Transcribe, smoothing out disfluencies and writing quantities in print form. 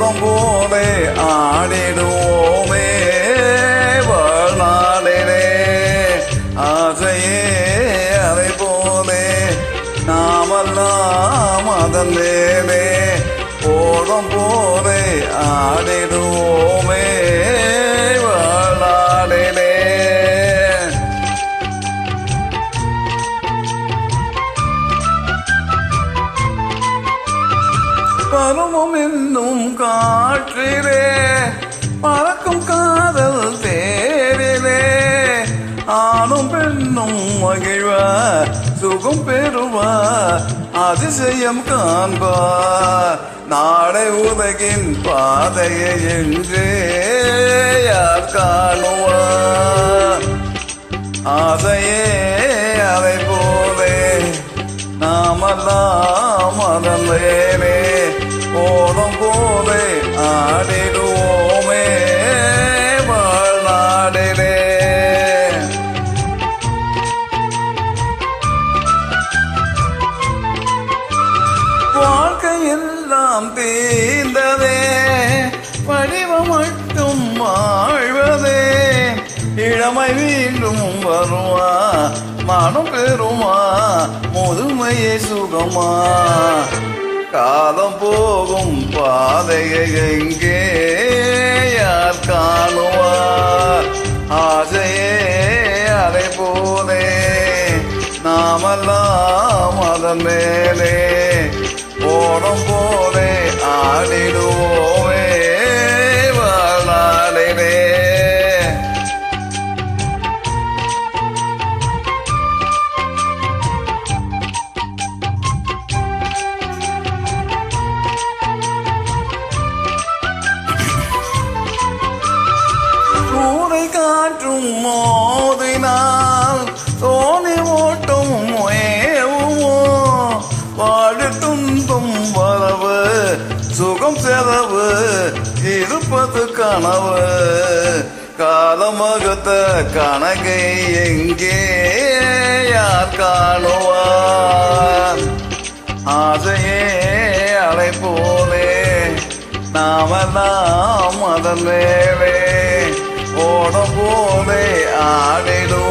ஓடம் போலே ஆடிடுவோமே வாழ்நாளிலே ஆசையே அதை போலே நாமெல்லாம் அதன் மேலே ஓடம் போலே ஆடிடுவோமே வாழ்நாளிலே. பருவம் என்னும் காற்றிலே பறக்கும் காதல் தேரிலே ஆணும் பெண்ணும் மகிழ்வா சுகம் பெறுவா அதிசயம் காண்பா நாளை உலகின் பாதையை என்று யார் காணுவா ஆசையே அதை போலே நாமெல்லாம் அதன் மேலே ஓடம் போலே ஆடிடுவோமே வாழ்நாளிலே. வாழ்க்கையெல்லாம் தீர்ந்ததே படிவம் மட்டும் வாழ்வதே இளமை மீண்டும் வருவா மனம் பெறுமா முதுமையை சுகமா காலம் போகும் பாதையை எங்கே யார் காணுவார் ஆசையே அதை போலே நாமெல்லாம் அதன் மேலே ஓடம் போலே ஆடிடுவோமே வாழ்நாளிலே. கூரை காற்றும் மோதினால் தோணி ஓட்டும் ஏவுமோ வாழ துன்பம் வரவு சுகம் செலவு இருப்பது கனவு காலமகத்த கணக்கை எங்கே யார் காணுவார் ஆசையே அலை போலே நாமெல்லாம் அதன் மேலே ஓடம் போலே ஆடிடும்